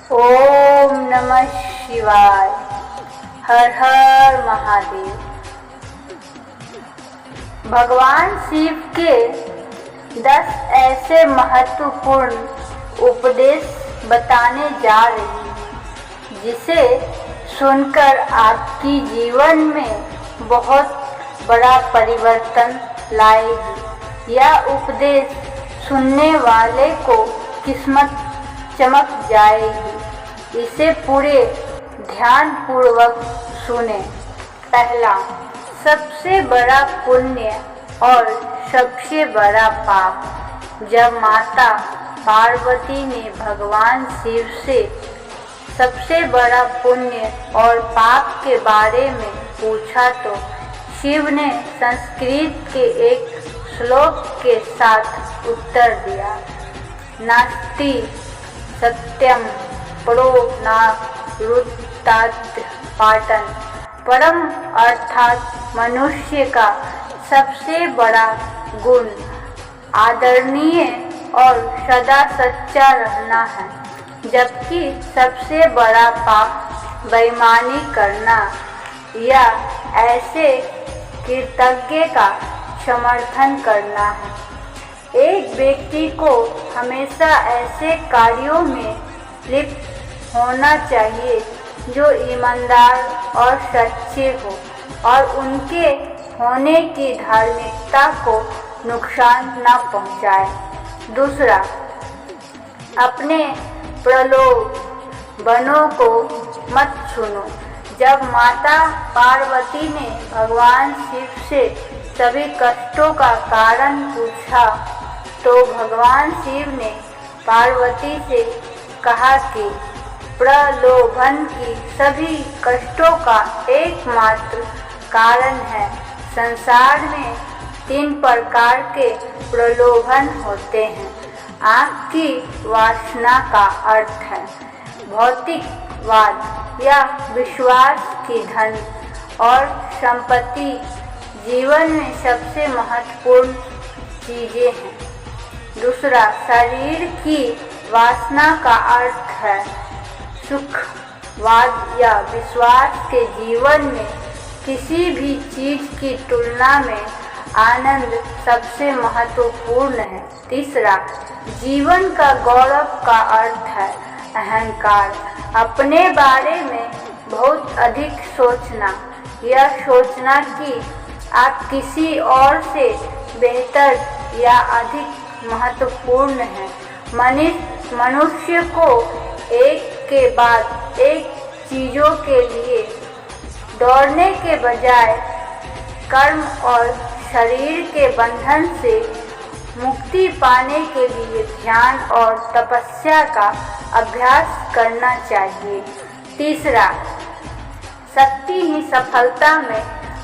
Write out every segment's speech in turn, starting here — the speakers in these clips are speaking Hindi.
ओम नमः शिवाय। हर हर महादेव। भगवान शिव के 10 ऐसे महत्वपूर्ण उपदेश बताने जा रही हूँ जिसे सुनकर आपकी जीवन में बहुत बड़ा परिवर्तन लाएगी। यह उपदेश सुनने वाले को किस्मत चमक जाएगी। इसे पूरे ध्यान पूर्वक सुने। पहला, सबसे बड़ा पुण्य और सबसे बड़ा पाप। जब माता पार्वती ने भगवान शिव से सबसे बड़ा पुण्य और पाप के बारे में पूछा तो शिव ने संस्कृत के एक श्लोक के साथ उत्तर दिया, नास्ति सत्यम परो नारुतात् पाटन। परम अर्थात मनुष्य का सबसे बड़ा गुण आदरणीय और सदा सच्चा रहना है, जबकि सबसे बड़ा पाप बेईमानी करना या ऐसे कृतज्ञ का समर्थन करना है। एक व्यक्ति को हमेशा ऐसे कार्यों में लिप्त होना चाहिए जो ईमानदार और सच्चे हो और उनके होने की धार्मिकता को नुकसान न पहुंचाए। दूसरा, अपने प्रलोभनों को मत सुनो। जब माता पार्वती ने भगवान शिव से सभी कष्टों का कारण पूछा तो भगवान शिव ने पार्वती से कहा कि प्रलोभन की सभी कष्टों का एकमात्र कारण है। संसार में 3 प्रकार के प्रलोभन होते हैं। आँख की वासना का अर्थ है भौतिकवाद या विश्वास की धन और संपत्ति जीवन में सबसे महत्वपूर्ण चीजें हैं। दूसरा, शरीर की वासना का अर्थ है सुखवाद या विश्वास के जीवन में किसी भी चीज की तुलना में आनंद सबसे महत्वपूर्ण है। तीसरा, जीवन का गौरव का अर्थ है अहंकार, अपने बारे में बहुत अधिक सोचना, यह सोचना कि आप किसी और से बेहतर या अधिक महत्वपूर्ण है। मनुष्य को एक के बाद एक चीजों के लिए दौड़ने के बजाय कर्म और शरीर के बंधन से मुक्ति पाने के लिए ध्यान और तपस्या का अभ्यास करना चाहिए। तीसरा, शक्ति ही सफलता में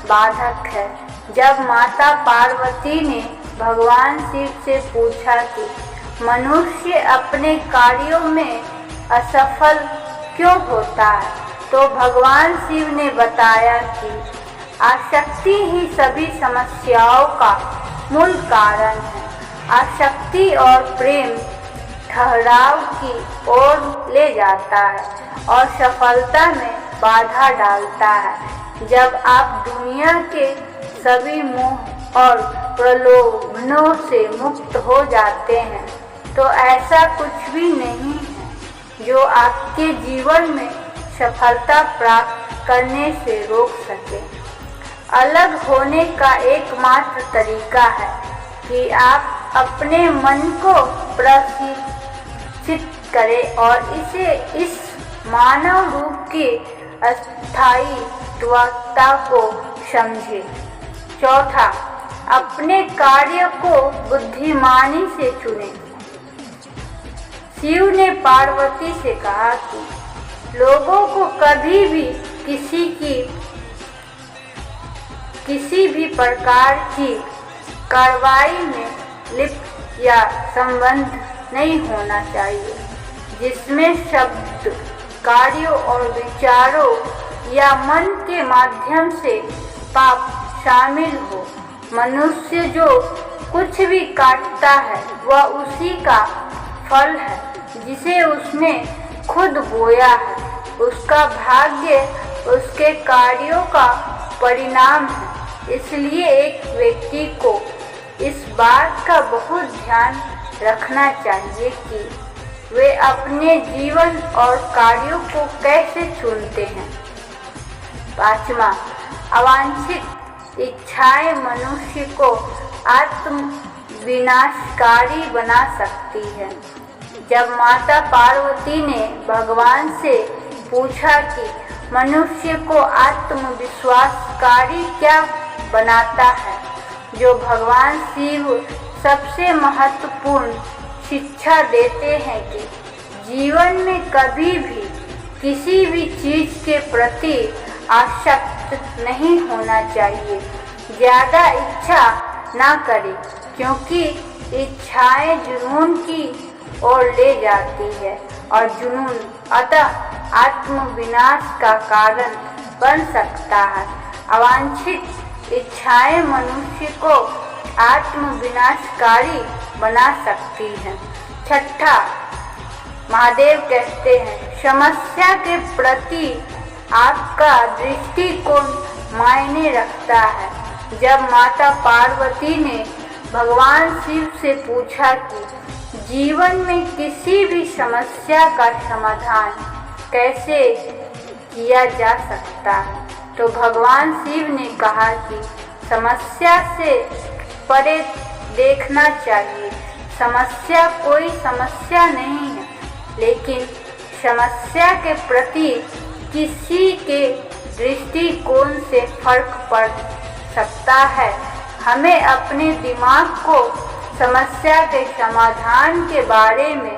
बाधक है। जब माता पार्वती ने भगवान शिव से पूछा कि मनुष्य अपने कार्यों में असफल क्यों होता है, तो भगवान शिव ने बताया कि आसक्ति ही सभी समस्याओं का मूल कारण है। आसक्ति और प्रेम ठहराव की ओर ले जाता है और सफलता में बाधा डालता है। जब आप दुनिया के सभी मोह और प्रलोभनों से मुक्त हो जाते हैं तो ऐसा कुछ भी नहीं है जो आपके जीवन में सफलता प्राप्त करने से रोक सके। अलग होने का एकमात्र तरीका है कि आप अपने मन को प्रशिक्षित करें और इसे इस मानव रूप की अस्थायीत्वता को समझें। चौथा, अपने कार्य को बुद्धिमानी से चुनें। शिव ने पार्वती से कहा कि लोगों को कभी भी किसी भी प्रकार की कार्रवाई में लिप्त या संबंध नहीं होना चाहिए जिसमें शब्द, कार्यों और विचारों या मन के माध्यम से पाप शामिल हो। मनुष्य जो कुछ भी काटता है वह उसी का फल है जिसे उसने खुद बोया है, उसका भाग्य उसके कार्यों का परिणाम है। इसलिए एक व्यक्ति को इस बात का बहुत ध्यान रखना चाहिए कि वे अपने जीवन और कार्यों को कैसे चुनते हैं। 5वां, अवांछित इच्छाएं मनुष्य को आत्म विनाशकारी बना सकती है। जब माता पार्वती ने भगवान से पूछा कि मनुष्य को आत्मविश्वासकारी क्या बनाता है, जो भगवान शिव सबसे महत्वपूर्ण शिक्षा देते हैं कि जीवन में कभी भी किसी भी चीज के प्रति आसक्त नहीं होना चाहिए। ज़्यादा इच्छा ना करें, क्योंकि इच्छाएं जुनून की ओर ले जाती है और जुनून अतः आत्मविनाश का कारण बन सकता है। अवांछित इच्छाएं मनुष्य को आत्मविनाशकारी बना सकती हैं। 6, महादेव कहते हैं, समस्या के प्रति आपका दृष्टिकोण मायने रखता है। जब माता पार्वती ने भगवान शिव से पूछा कि जीवन में किसी भी समस्या का समाधान कैसे किया जा सकता है, तो भगवान शिव ने कहा कि समस्या से परे देखना चाहिए। समस्या कोई समस्या नहीं है, लेकिन समस्या के प्रति किसी के दृष्टिकोण से फर्क पड़ सकता है। हमें अपने दिमाग को समस्या के समाधान के बारे में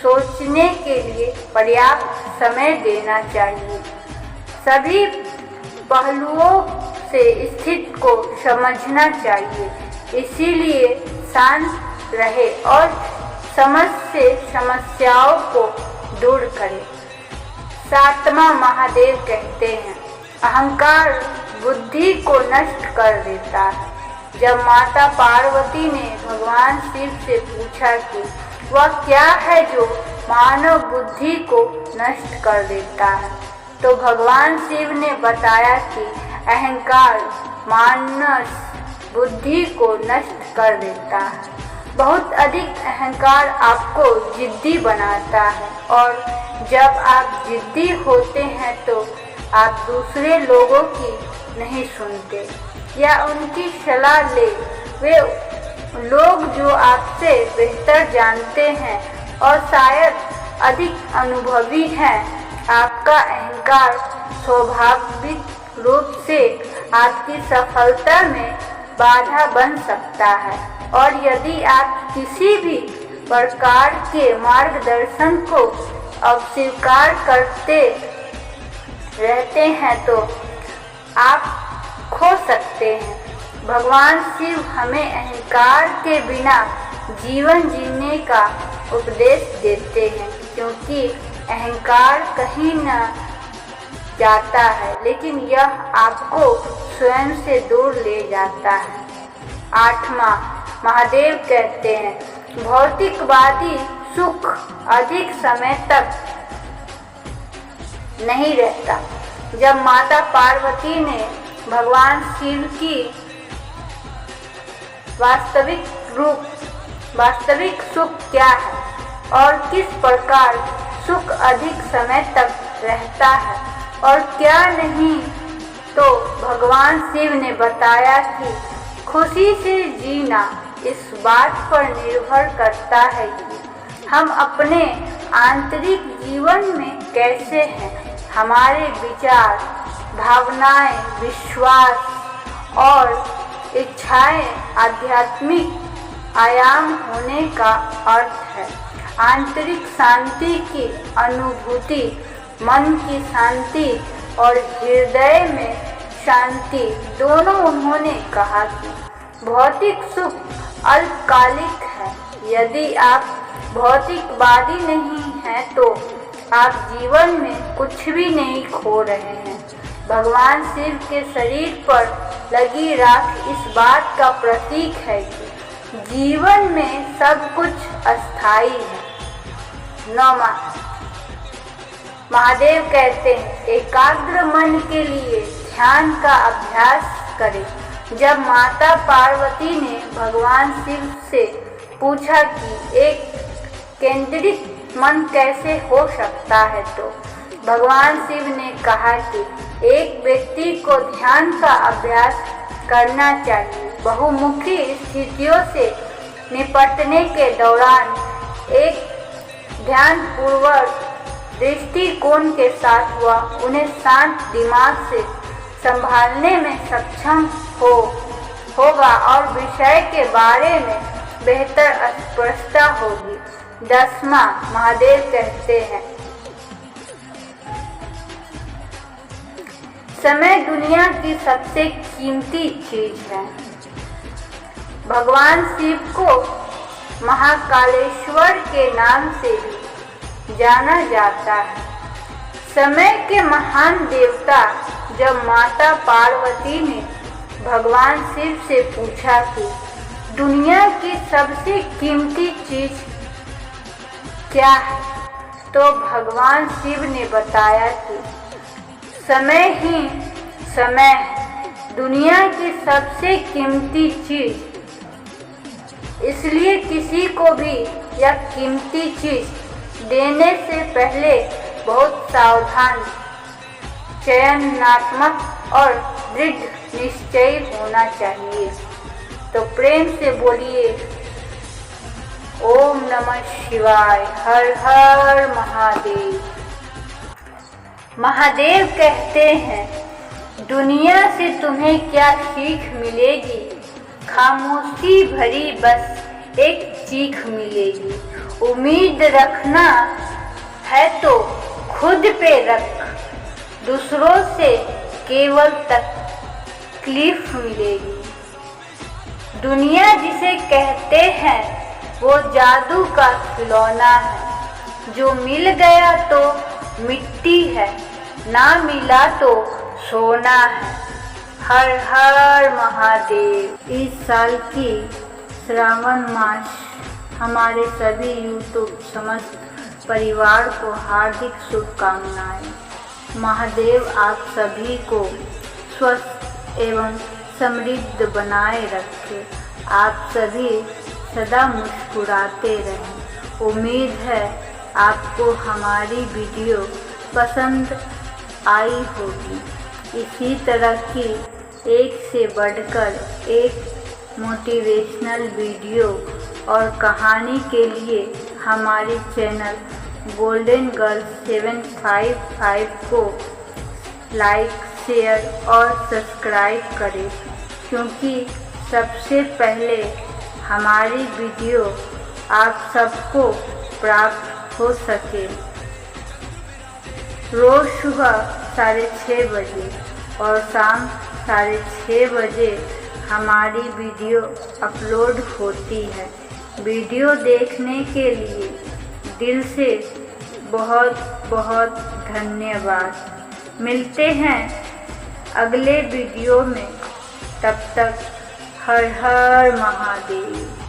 सोचने के लिए पर्याप्त समय देना चाहिए। सभी पहलुओं से स्थिति को समझना चाहिए, इसीलिए शांत रहे और समझ से समस्याओं को दूर करें। 7वां, महादेव कहते हैं, अहंकार बुद्धि को नष्ट कर देता है। जब माता पार्वती ने भगवान शिव से पूछा कि वह क्या है जो मानव बुद्धि को नष्ट कर देता है, तो भगवान शिव ने बताया कि अहंकार मानस बुद्धि को नष्ट कर देता है। बहुत अधिक अहंकार आपको जिद्दी बनाता है, और जब आप जिद्दी होते हैं तो आप दूसरे लोगों की नहीं सुनते या उनकी सलाह ले। वे लोग जो आपसे बेहतर जानते हैं और शायद अधिक अनुभवी हैं, आपका अहंकार स्वाभाविक रूप से आपकी सफलता में बाधा बन सकता है। और यदि आप किसी भी प्रकार के मार्गदर्शन को अस्वीकार करते रहते हैं तो आप खो सकते हैं। भगवान शिव हमें अहंकार के बिना जीवन जीने का उपदेश देते हैं, क्योंकि अहंकार कहीं न जाता है, लेकिन यह आपको स्वयं से दूर ले जाता है। 8वां, महादेव कहते हैं, भौतिकवादी सुख अधिक समय तक नहीं रहता। जब माता पार्वती ने भगवान शिव की वास्तविक सुख क्या है और किस प्रकार सुख अधिक समय तक रहता है और क्या नहीं, तो भगवान शिव ने बताया कि खुशी से जीना इस बात पर निर्भर करता है कि हम अपने आंतरिक जीवन में कैसे हैं। हमारे विचार, भावनाएं, विश्वास और इच्छाएं आध्यात्मिक आयाम होने का अर्थ है। आंतरिक शांति की अनुभूति, मन की शांति और हृदय में शांति, दोनों उन्होंने कहा कि भौतिक सुख अल्पकालिक है। यदि आप भौतिकवादी नहीं हैं तो आप जीवन में कुछ भी नहीं खो रहे हैं। भगवान शिव के शरीर पर लगी राख इस बात का प्रतीक है कि जीवन में सब कुछ अस्थायी है। 9वां, महादेव कहते हैं, एकाग्र मन के लिए ध्यान का अभ्यास करें। जब माता पार्वती ने भगवान शिव से पूछा कि एक केंद्रित मन कैसे हो सकता है, तो भगवान शिव ने कहा कि एक व्यक्ति को ध्यान का अभ्यास करना चाहिए। बहुमुखी स्थितियों से निपटने के दौरान एक ध्यानपूर्वक दृष्टिकोण के साथ वह उन्हें शांत दिमाग से संभालने में सक्षम होगा और विषय के बारे में बेहतर स्पष्टता होगी। 10वां, महादेव कहते हैं, समय दुनिया की सबसे कीमती चीज है। भगवान शिव को महाकालेश्वर के नाम से भी जाना जाता है। समय के महान देवता जब माता पार्वती ने भगवान शिव से पूछा कि दुनिया की सबसे कीमती चीज क्या है, तो भगवान शिव ने बताया कि समय ही समय है, दुनिया की सबसे कीमती चीज। इसलिए किसी को भी यह कीमती चीज देने से पहले बहुत सावधान, चयनात्मक और दृढ़ निश्चयी होना चाहिए। तो प्रेम से बोलिए ओम नमः शिवाय, हर हर महादेव। महादेव कहते हैं, दुनिया से तुम्हें क्या सीख मिलेगी, खामोशी भरी बस एक चीख मिलेगी। उम्मीद रखना है तो खुद पे रख, दूसरों से केवल तकलीफ मिलेगी। दुनिया जिसे कहते हैं वो जादू का खिलौना है, जो मिल गया तो मिट्टी है, ना मिला तो सोना है। हर हर महादेव। इस साल की श्रावण मास हमारे सभी यूट्यूब समस्त परिवार को हार्दिक शुभकामनाएं। महादेव आप सभी को स्वस्थ एवं समृद्ध बनाए रखे। आप सभी सदा मुस्कुराते रहें। उम्मीद है आपको हमारी वीडियो पसंद आई होगी। इसी तरह की एक से बढ़कर एक मोटिवेशनल वीडियो और कहानी के लिए हमारे चैनल गोल्डन गर्ल्स 755 को लाइक, शेयर और सब्सक्राइब करें, क्योंकि सबसे पहले हमारी वीडियो आप सबको प्राप्त हो सके। रोज़ सुबह 6:30 बजे और शाम 6:30 बजे हमारी वीडियो अपलोड होती है। वीडियो देखने के लिए दिल से बहुत बहुत धन्यवाद। मिलते हैं अगले वीडियो में, तब तक हर हर महादेव।